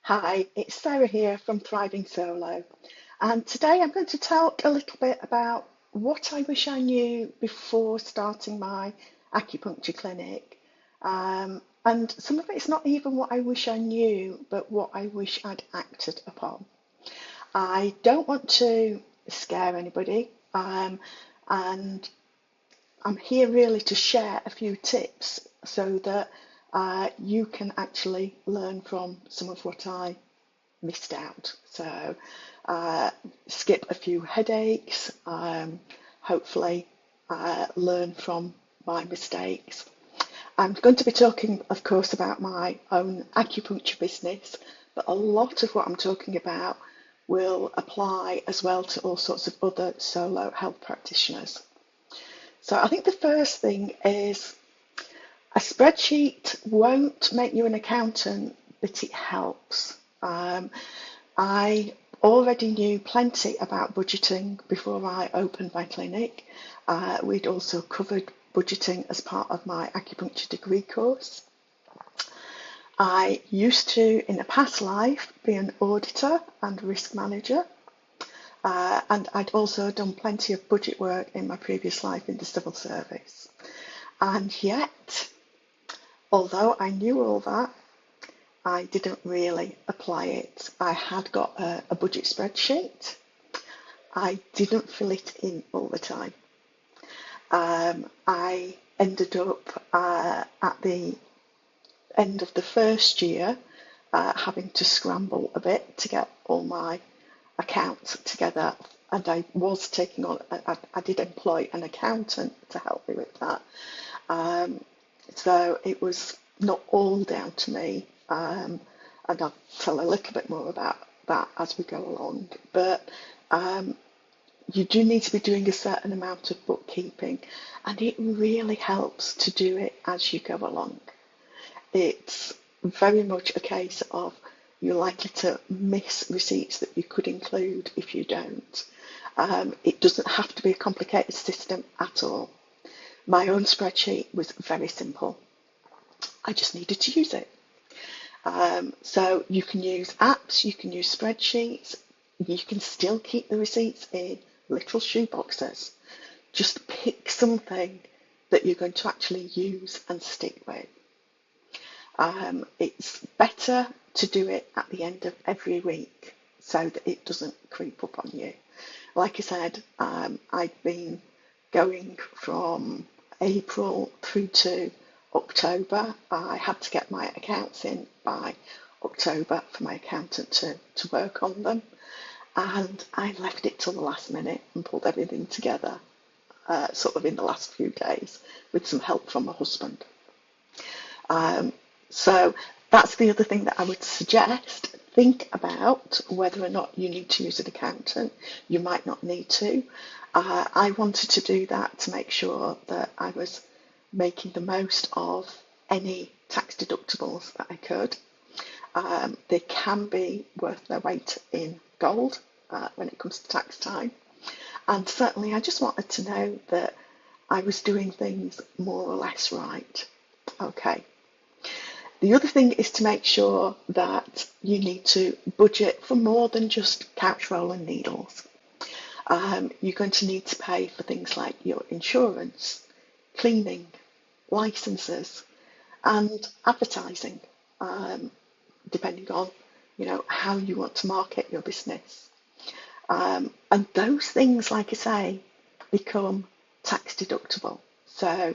Hi, it's Sarah here from Thriving Solo, and today I'm going to talk a little bit about what I wish I knew before starting my acupuncture clinic. And some of it's not even what I wish I knew, but what I wish I'd acted upon. I don't want to scare anybody, and I'm here really to share a few tips so that you can actually learn from some of what I missed out. So skip a few headaches, hopefully learn from my mistakes. I'm going to be talking, of course, about my own acupuncture business, but a lot of what I'm talking about will apply as well to all sorts of other solo health practitioners. So I think the first thing is a spreadsheet won't make you an accountant, but it helps. I already knew plenty about budgeting before I opened my clinic. We'd also covered budgeting as part of my acupuncture degree course. I used to, in a past life, be an auditor and risk manager. And I'd also done plenty of budget work in my previous life in the civil service. And yet, although I knew all that, I didn't really apply it. I had got a budget spreadsheet. I didn't fill it in all the time. I ended up at the end of the first year having to scramble a bit to get all my accounts together, and I was taking on, I did employ an accountant to help me with that. So it was not all down to me, and I'll tell a little bit more about that as we go along. But you do need to be doing a certain amount of bookkeeping, and it really helps to do it as you go along. It's very much a case of you're likely to miss receipts that you could include if you don't. It doesn't have to be a complicated system at all. My own spreadsheet was very simple. I just needed to use it. So you can use apps, you can use spreadsheets, you can still keep the receipts in little shoe boxes. Just pick something that you're going to actually use and stick with. It's better to do it at the end of every week so that it doesn't creep up on you. Like I said, I've been going from April through to October. I had to get my accounts in by October for my accountant to work on them, and I left it till the last minute and pulled everything together sort of in the last few days with some help from my husband. So that's the other thing that I would suggest. Think about whether or not you need to use an accountant. You might not need to. I wanted to do that to make sure that I was making the most of any tax deductibles that I could. They can be worth their weight in gold when it comes to tax time. And certainly I just wanted to know that I was doing things more or less right. Okay. The other thing is to make sure that you need to budget for more than just couch roll and needles. You're going to need to pay for things like your insurance, cleaning, licenses, and advertising, depending on how you want to market your business. And those things, like I say, become tax deductible. So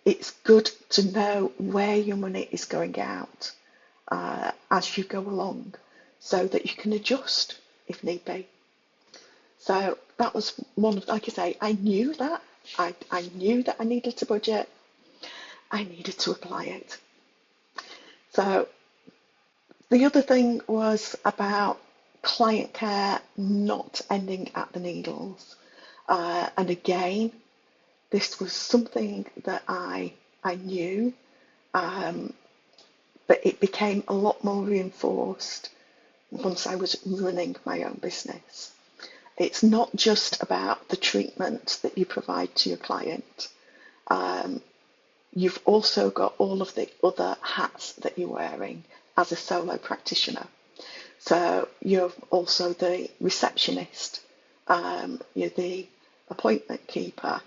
it's good to know where your money is going out as you go along so that you can adjust if need be. So that was one of, like I say, I knew that. I knew that I needed to budget. I needed to apply it. So the other thing was about client care not ending at the needles. And again, this was something that I knew, but it became a lot more reinforced once I was running my own business. It's not just about the treatment that you provide to your client. You've also got all of the other hats that you're wearing as a solo practitioner. So you're also the receptionist, you're the appointment keeper,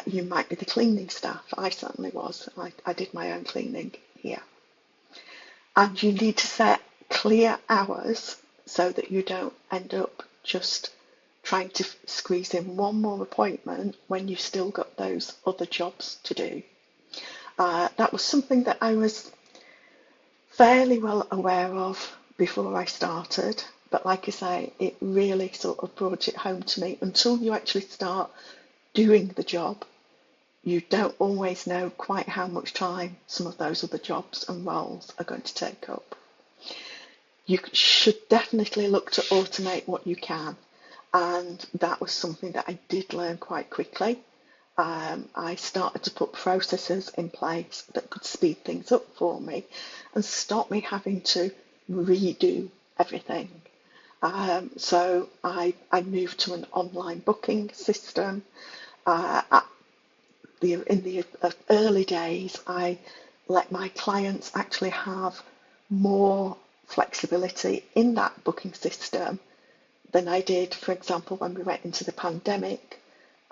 you might be the cleaning staff. I certainly was. I did my own cleaning here. And you need to set clear hours so that you don't end up just trying to squeeze in one more appointment when you've still got those other jobs to do. That was something that I was fairly well aware of before I started, but like I say, it really sort of brought it home to me. Until you actually start doing the job, you don't always know quite how much time some of those other jobs and roles are going to take up. You should definitely look to automate what you can, and that was something that I did learn quite quickly. I started to put processes in place that could speed things up for me and stop me having to redo everything. So I moved to an online booking system. In the early days, I let my clients actually have more flexibility in that booking system than I did, for example, when we went into the pandemic.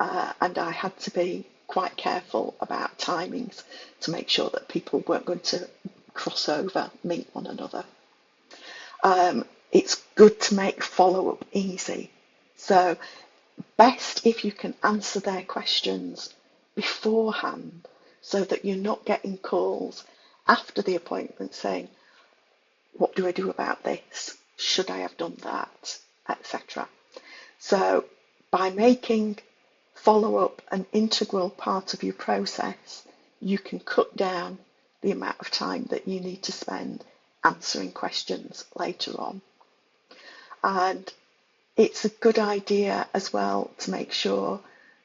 And I had to be quite careful about timings to make sure that people weren't going to cross over, meet one another. It's good to make follow-up easy. So best if you can answer their questions beforehand so that you're not getting calls after the appointment saying, what do I do about this? Should I have done that? Etc. So by making follow-up an integral part of your process, you can cut down the amount of time that you need to spend answering questions later on. And it's a good idea as well to make sure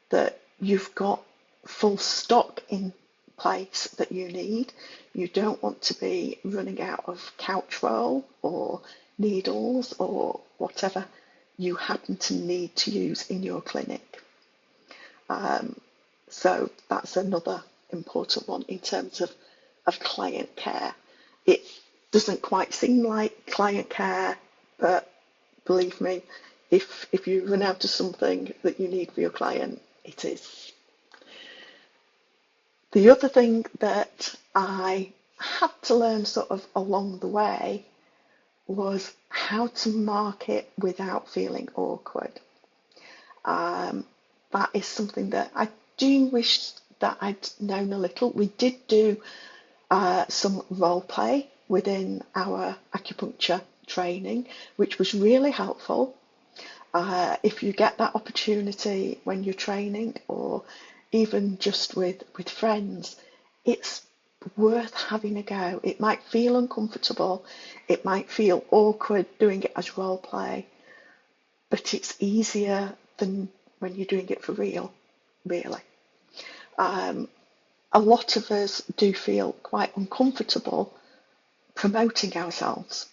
that you've got full stock in place that you need. You don't want to be running out of couch roll or needles or whatever you happen to need to use in your clinic. So that's another important one in terms of client care. It doesn't quite seem like client care, but believe me, if you run out of something that you need for your client, it is. The other thing that I had to learn sort of along the way was how to market without feeling awkward. That is something that I do wish that I'd known a little. We did do some role play within our acupuncture training, which was really helpful. If you get that opportunity when you're training or even just with friends, it's worth having a go. It might feel uncomfortable, it might feel awkward doing it as role play, but it's easier than when you're doing it for real, really. A lot of us do feel quite uncomfortable promoting ourselves.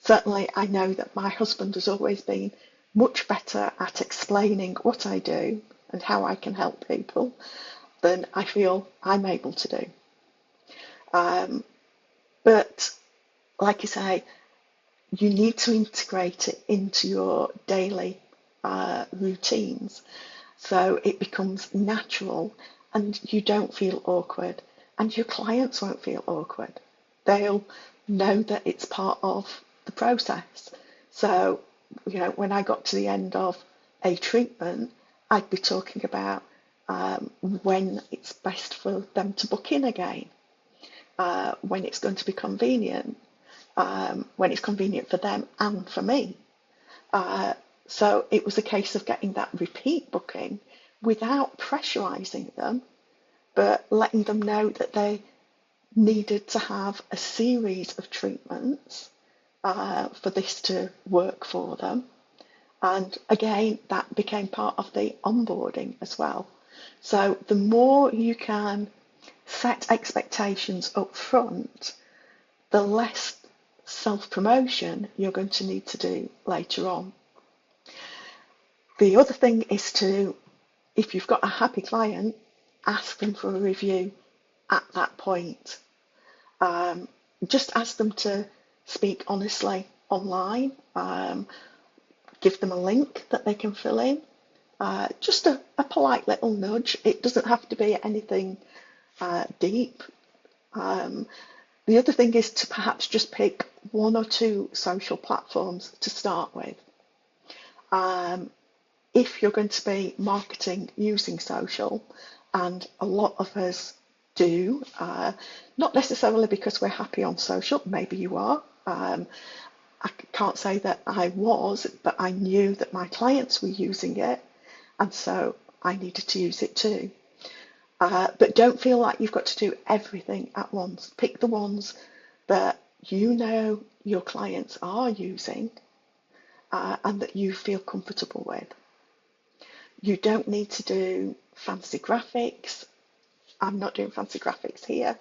Certainly, I know that my husband has always been much better at explaining what I do and how I can help people than I feel I'm able to do. But like I say, you need to integrate it into your daily routines so it becomes natural and you don't feel awkward and your clients won't feel awkward. They'll know that it's part of the process. So, when I got to the end of a treatment, I'd be talking about when it's best for them to book in again, when it's going to be convenient, when it's convenient for them and for me. So it was a case of getting that repeat booking without pressurising them, but letting them know that they needed to have a series of treatments for this to work for them. And again, that became part of the onboarding as well. So the more you can set expectations up front, the less self-promotion you're going to need to do later on. The other thing is to, if you've got a happy client, ask them for a review at that point. just ask them to speak honestly online. Give them a link that they can fill in. Just a polite little nudge. It doesn't have to be anything deep. The other thing is to perhaps just pick one or two social platforms to start with. If you're going to be marketing using social, and a lot of us do, not necessarily because we're happy on social, maybe you are. I can't say that I was, but I knew that my clients were using it, and so I needed to use it too. But don't feel like you've got to do everything at once. Pick the ones that you know your clients are using and that you feel comfortable with. You don't need to do fancy graphics. I'm not doing fancy graphics here.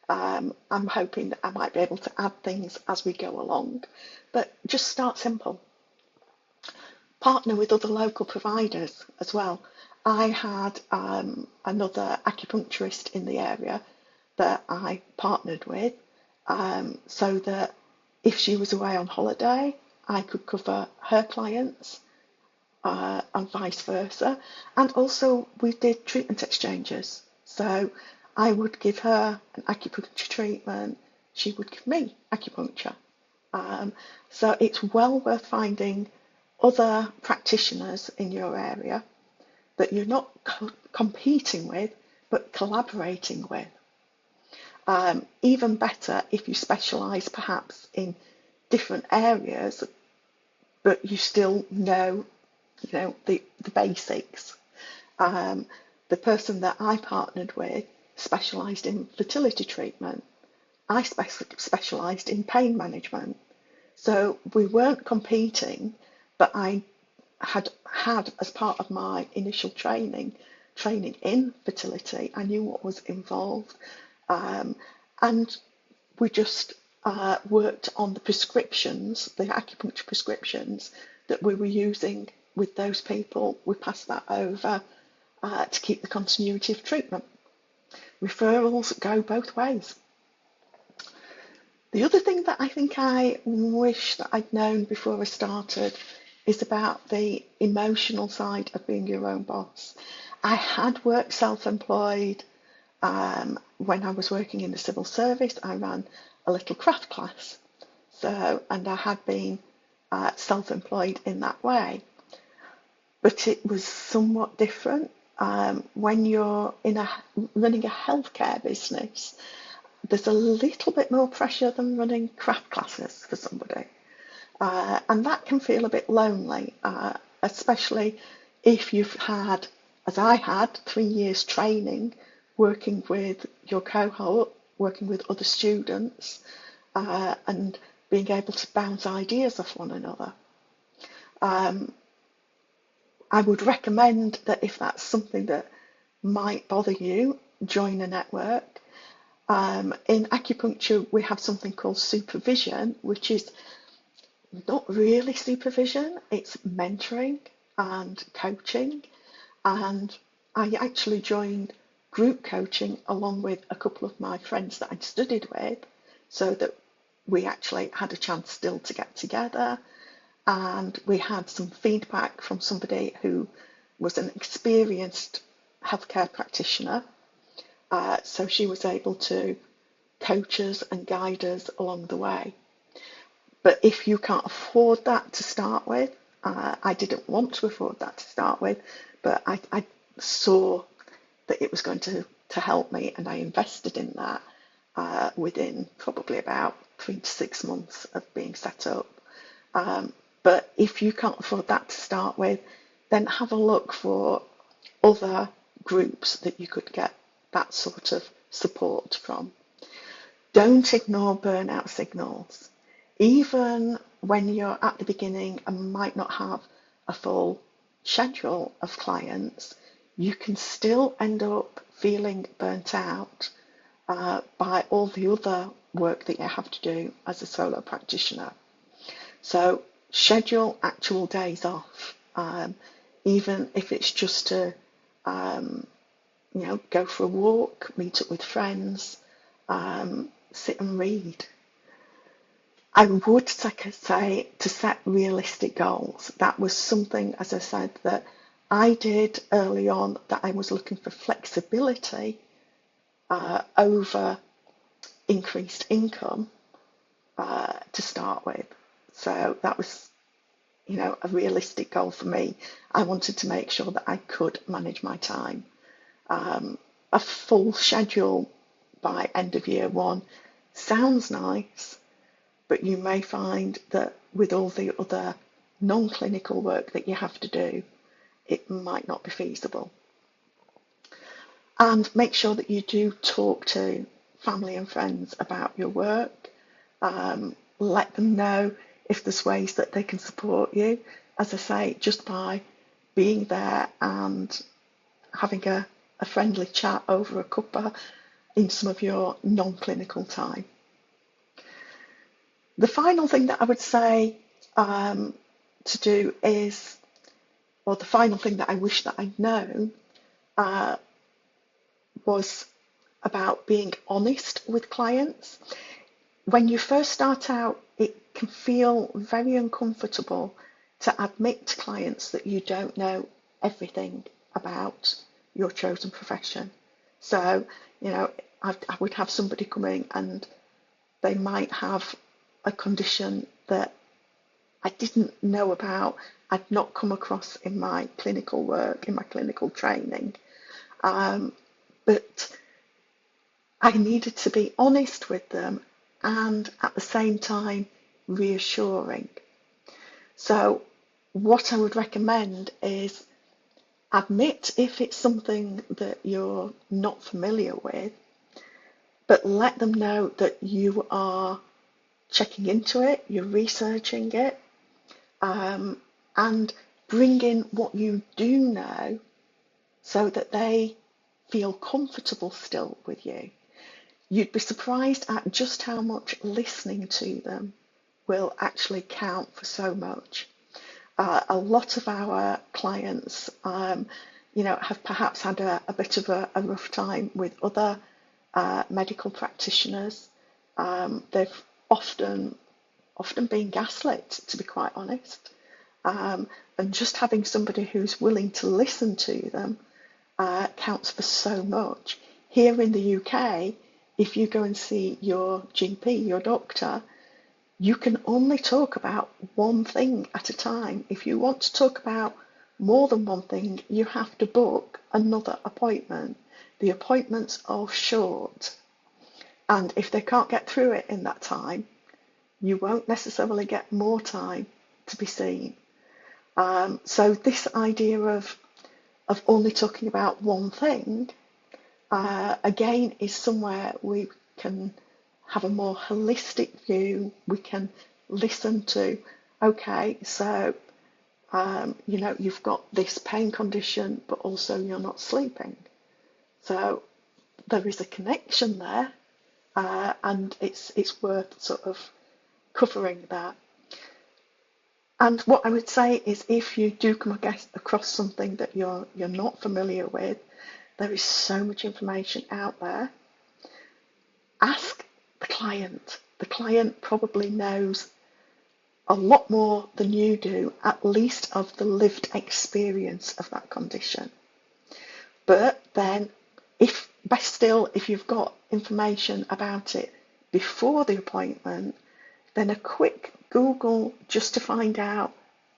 I'm hoping that I might be able to add things as we go along, but just start simple. Partner with other local providers as well. I had another acupuncturist in the area that I partnered with, so that if she was away on holiday, I could cover her clients, and vice versa. And also we did treatment exchanges. So I would give her an acupuncture treatment, she would give me acupuncture. So it's well worth finding other practitioners in your area that you're not competing with, but collaborating with. Even better if you specialise perhaps in different areas, but you still know, the basics. The person that I partnered with specialised in fertility treatment. I specialised in pain management. So we weren't competing, but I had as part of my initial training in fertility. I knew what was involved, and we just worked on the prescriptions, the acupuncture prescriptions that we were using with those people. We passed that over to keep the continuity of treatment. Referrals go both ways. The other thing that I think I wish that I'd known before I started is about the emotional side of being your own boss. I had worked self-employed when I was working in the civil service. I ran a little craft class, and I had been self-employed in that way. But it was somewhat different when you're running a healthcare business. There's a little bit more pressure than running craft classes for somebody. And that can feel a bit lonely, especially if you've had, as I had, 3 years training, working with your cohort, working with other students, and being able to bounce ideas off one another. I would recommend that if that's something that might bother you, join a network. In acupuncture, we have something called supervision, which is not really supervision, it's mentoring and coaching. And I actually joined group coaching along with a couple of my friends that I'd studied with, so that we actually had a chance still to get together. And we had some feedback from somebody who was an experienced healthcare practitioner. So she was able to coach us and guide us along the way. But if you can't afford that to start with, I didn't want to afford that to start with, but I saw that it was going to help me, and I invested in that within probably about 3 to 6 months of being set up. But if you can't afford that to start with, then have a look for other groups that you could get that sort of support from. Don't ignore burnout signals. Even when you're at the beginning and might not have a full schedule of clients, you can still end up feeling burnt out by all the other work that you have to do as a solo practitioner. So schedule actual days off, even if it's just to go for a walk, meet up with friends, sit and read. I would say to set realistic goals. That was something, as I said, that I did early on, that I was looking for flexibility over increased income to start with. So that was, a realistic goal for me. I wanted to make sure that I could manage my time. A full schedule by end of year one sounds nice, but you may find that with all the other non-clinical work that you have to do, it might not be feasible. And make sure that you do talk to family and friends about your work. Let them know if there's ways that they can support you. As I say, just by being there and having a friendly chat over a cuppa in some of your non-clinical time. The final thing that I would say to do is, or the final thing that I wish that I'd known, was about being honest with clients. When you first start out, it can feel very uncomfortable to admit to clients that you don't know everything about your chosen profession. So, I would have somebody coming and they might have a condition that I didn't know about, I'd not come across in my clinical work, in my clinical training. But I needed to be honest with them and at the same time reassuring. So what I would recommend is admit if it's something that you're not familiar with, but let them know that you are checking into it, you're researching it, and bring in what you do know so that they feel comfortable still with you. You'd be surprised at just how much listening to them will actually count for so much. A lot of our clients, have perhaps had a bit of a rough time with other medical practitioners. They've often been gaslit, to be quite honest. And just having somebody who's willing to listen to them counts for so much. Here in the UK, if you go and see your GP, your doctor, you can only talk about one thing at a time. If you want to talk about more than one thing, you have to book another appointment. The appointments are short. And if they can't get through it in that time, you won't necessarily get more time to be seen. So this idea of only talking about one thing, again, is somewhere we can have a more holistic view. We can listen to, okay, so, you've got this pain condition, but also you're not sleeping. So there is a connection there, and it's worth sort of covering that. And what I would say is, if you do come across something that you're not familiar with, there is so much information out there. Ask the client. The client probably knows a lot more than you do, at least of the lived experience of that condition. But then, best still, if you've got information about it before the appointment, then a quick Google just to find out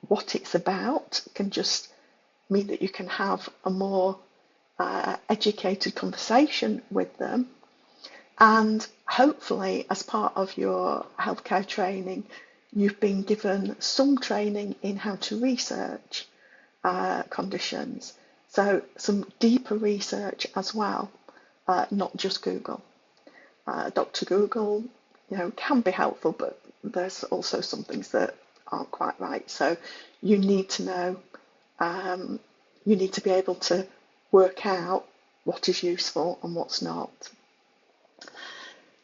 what it's about can just mean that you can have a more educated conversation with them. And hopefully, as part of your healthcare training, you've been given some training in how to research conditions. So some deeper research as well, not just Google. Dr. Google, can be helpful, but there's also some things that aren't quite right. So you need to know, you need to be able to work out what is useful and what's not.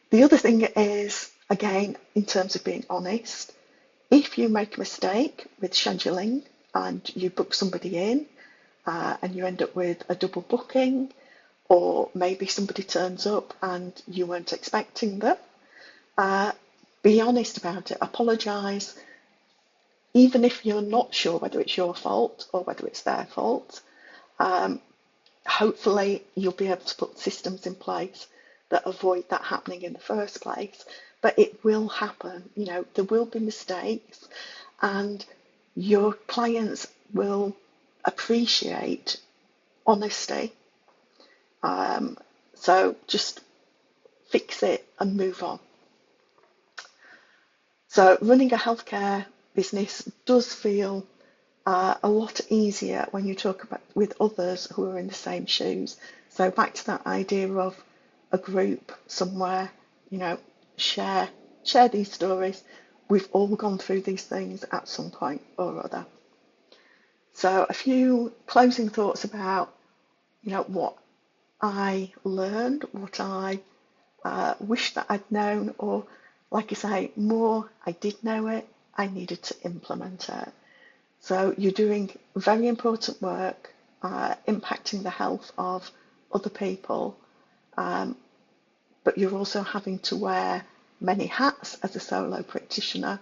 The other thing is, again, in terms of being honest, if you make a mistake with scheduling and you book somebody in and you end up with a double booking, or maybe somebody turns up and you weren't expecting them, Be honest about it, apologise, even if you're not sure whether it's your fault or whether it's their fault. Hopefully you'll be able to put systems in place that avoid that happening in the first place. But it will happen, there will be mistakes, and your clients will appreciate honesty. So just fix it and move on. So running a healthcare business does feel a lot easier when you talk about with others who are in the same shoes. So back to that idea of a group somewhere, share these stories. We've all gone through these things at some point or other. So a few closing thoughts about, what I learned, what I wish that I'd known, or like I say, more I did know it, I needed to implement it. So you're doing very important work, impacting the health of other people, but you're also having to wear many hats as a solo practitioner,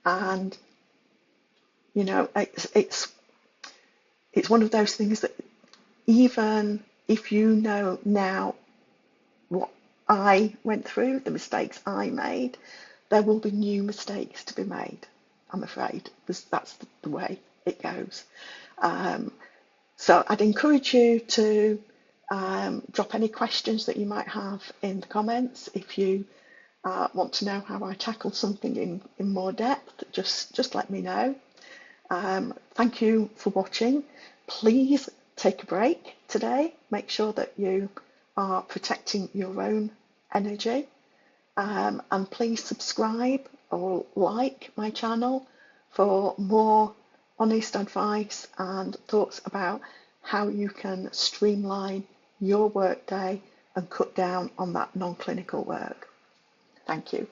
and it's one of those things that even if you know now what I went through, the mistakes I made, there will be new mistakes to be made, I'm afraid, because that's the way it goes. So I'd encourage you to drop any questions that you might have in the comments. If you want to know how I tackle something in more depth, just let me know. Thank you for watching. Please take a break today. Make sure that you are protecting your own energy. And please subscribe or like my channel for more honest advice and thoughts about how you can streamline your workday and cut down on that non-clinical work. Thank you.